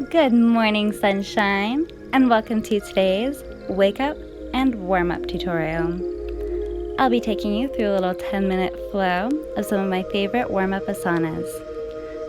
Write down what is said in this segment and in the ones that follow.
Good morning, sunshine, and welcome to today's Wake Up and Warm Up tutorial. I'll be taking you through a little 10-minute flow of some of my favorite warm up asanas.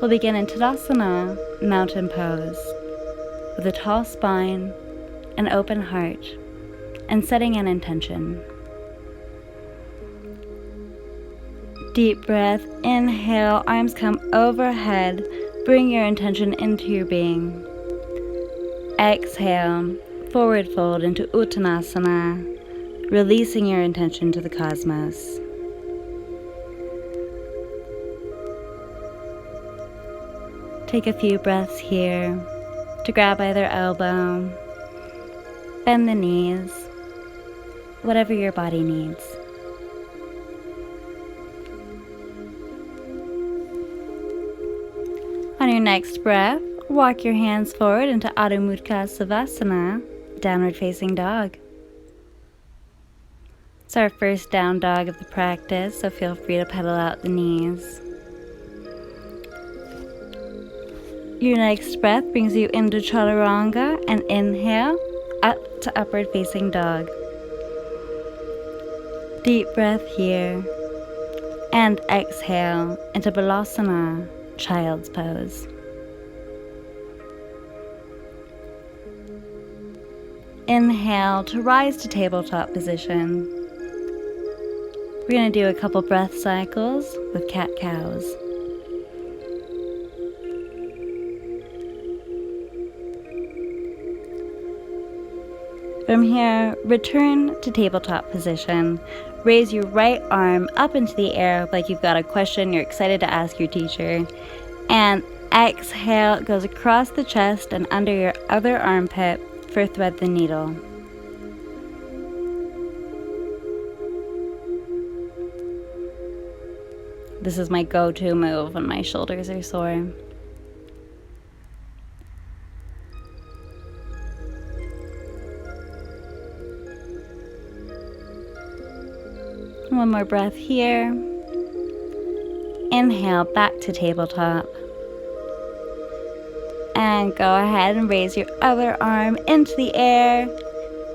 We'll begin in Tadasana, mountain pose, with a tall spine, an open heart, and setting an intention. Deep breath, inhale, arms come overhead. Bring your intention into your being. Exhale, forward fold into Uttanasana, releasing your intention to the cosmos. Take a few breaths here to grab either elbow, bend the knees, whatever your body needs. On your next breath, walk your hands forward into Adho Mukha Savasana, downward facing dog. It's our first down dog of the practice, so feel free to pedal out the knees. Your next breath brings you into Chaturanga, and inhale, up to upward facing dog. Deep breath here, and exhale into Balasana, child's pose. Inhale to rise to tabletop position. We're going to do a couple breath cycles with cat-cows. From here, return to tabletop position. Raise your right arm up into the air like you've got a question you're excited to ask your teacher. And exhale, it goes across the chest and under your other armpit for thread the needle. This is my go-to move when my shoulders are sore. One more breath here. Inhale, back to tabletop. And go ahead and raise your other arm into the air.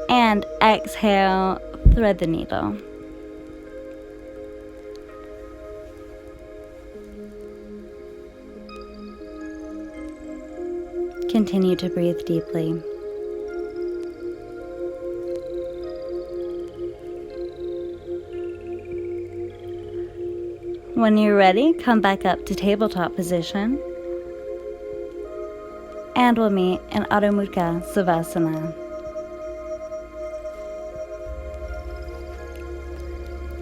And exhale, thread the needle. Continue to breathe deeply. When you're ready, come back up to tabletop position, and we'll meet in Adho Mukha Savasana.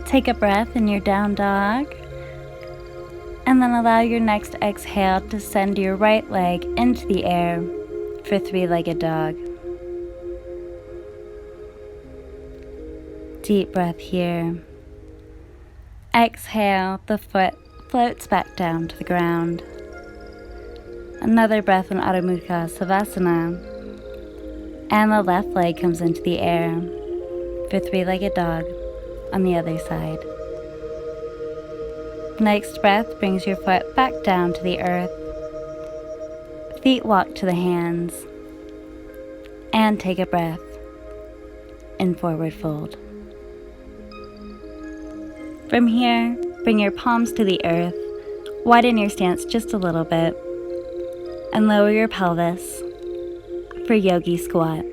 Take a breath in your down dog, and then allow your next exhale to send your right leg into the air for three-legged dog. Deep breath here. Exhale, the foot floats back down to the ground. Another breath in Adho Mukha Savasana, and the left leg comes into the air for three-legged dog on the other side. Next breath brings your foot back down to the earth. Feet walk to the hands, and take a breath in forward fold. From here, bring your palms to the earth, widen your stance just a little bit, and lower your pelvis for Yogi squat.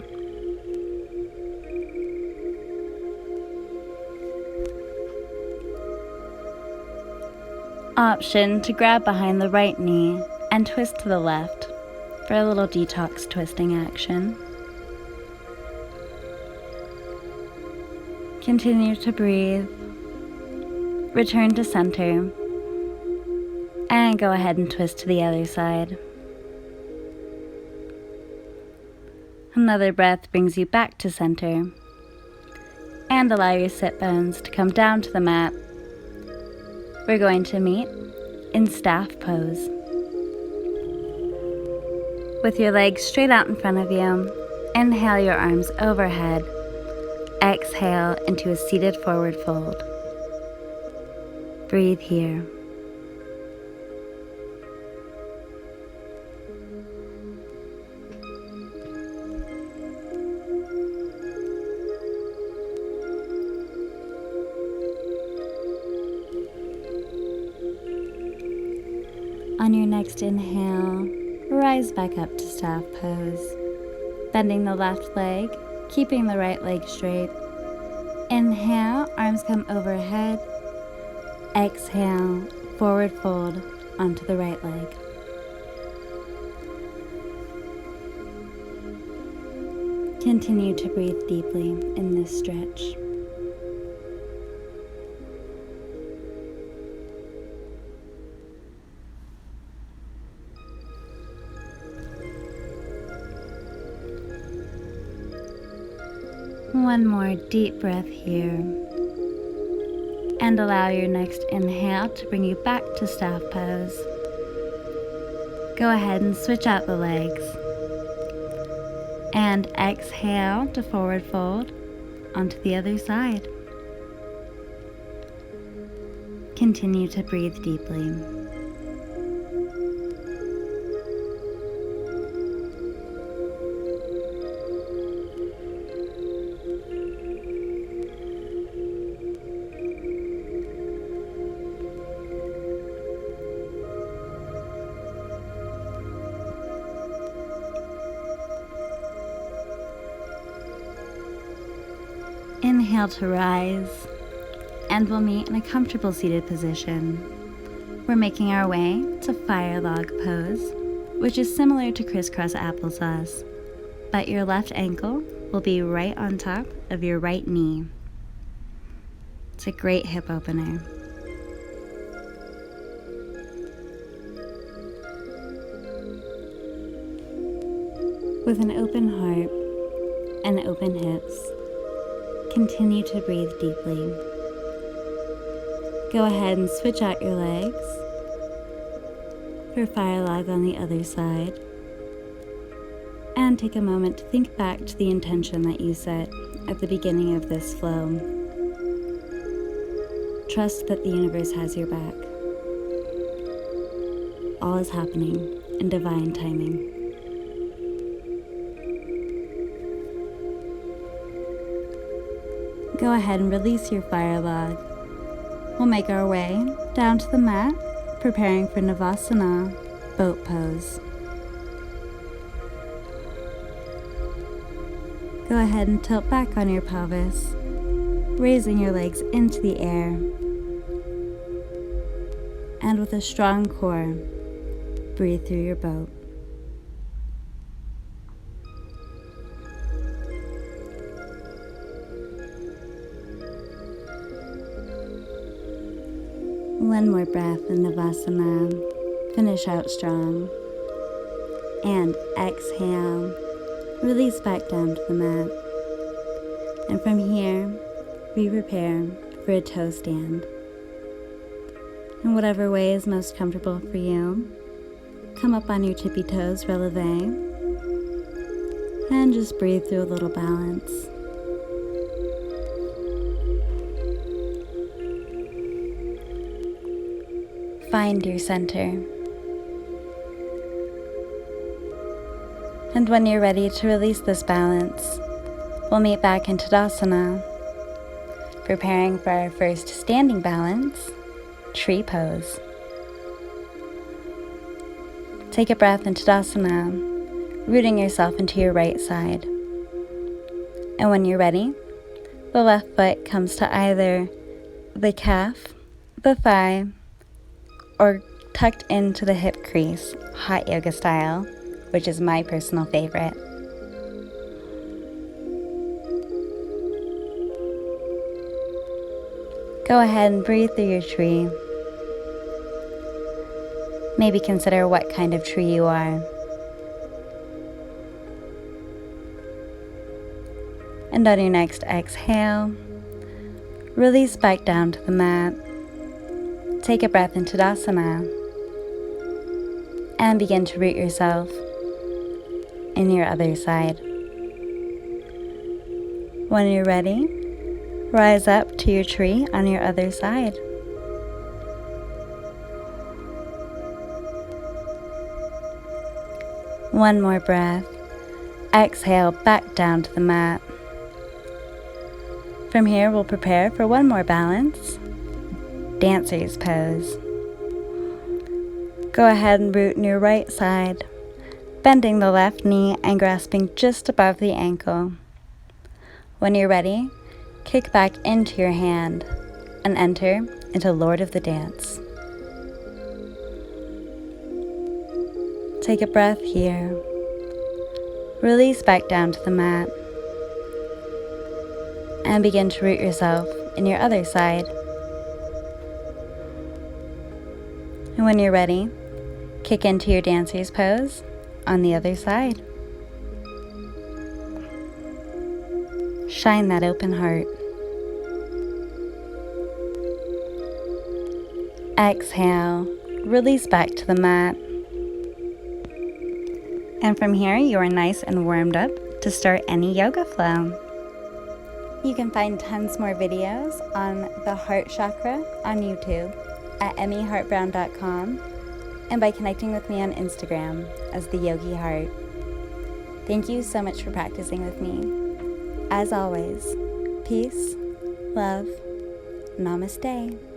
Option to grab behind the right knee and twist to the left for a little detox twisting action. Continue to breathe. Return to center, and go ahead and twist to the other side. Another breath brings you back to center, and allow your sit bones to come down to the mat. We're going to meet in staff pose. With your legs straight out in front of you, inhale your arms overhead. Exhale into a seated forward fold. Breathe here. On your next inhale, rise back up to staff pose, bending the left leg, keeping the right leg straight. Inhale, arms come overhead. Exhale, forward fold onto the right leg. Continue to breathe deeply in this stretch. One more deep breath here, and allow your next inhale to bring you back to staff pose. Go ahead and switch out the legs, and exhale to forward fold onto the other side. Continue to breathe deeply. Inhale to rise, and we'll meet in a comfortable seated position. We're making our way to fire log pose, which is similar to crisscross applesauce, but your left ankle will be right on top of your right knee. It's a great hip opener. With an open heart and open hips, continue to breathe deeply. Go ahead and switch out your legs for fire log on the other side. And take a moment to think back to the intention that you set at the beginning of this flow. Trust that the universe has your back. All is happening in divine timing. Go ahead and release your fire log. We'll make our way down to the mat, preparing for Navasana, boat pose. Go ahead and tilt back on your pelvis, raising your legs into the air. And with a strong core, breathe through your boat. One more breath in Navasana. Finish out strong. And exhale. Release back down to the mat. And from here, we prepare for a toe stand. In whatever way is most comfortable for you, come up on your tippy toes, releve, and just breathe through a little balance. Find your center. And when you're ready to release this balance, we'll meet back in Tadasana, preparing for our first standing balance, tree pose. Take a breath in Tadasana, rooting yourself into your right side. And when you're ready, the left foot comes to either the calf, the thigh, or tucked into the hip crease, hot yoga style, which is my personal favorite. Go ahead and breathe through your tree. Maybe consider what kind of tree you are. And on your next exhale, release back down to the mat. Take a breath in Tadasana and begin to root yourself in your other side. When you're ready, rise up to your tree on your other side. One more breath. Exhale back down to the mat. From here, we'll prepare for one more balance. Dancer's pose. Go ahead and root in your right side, bending the left knee and grasping just above the ankle. When you're ready, kick back into your hand and enter into Lord of the Dance. Take a breath here. Release back down to the mat and begin to root yourself in your other side. And when you're ready, kick into your dancer's pose on the other side. Shine that open heart. Exhale, release back to the mat. And from here, you are nice and warmed up to start any yoga flow. You can find tons more videos on the Heart Chakra on YouTube at emmyhartbrown.com and by connecting with me on Instagram as the Yogi Hart. Thank you so much for practicing with me. As always, peace, love, namaste.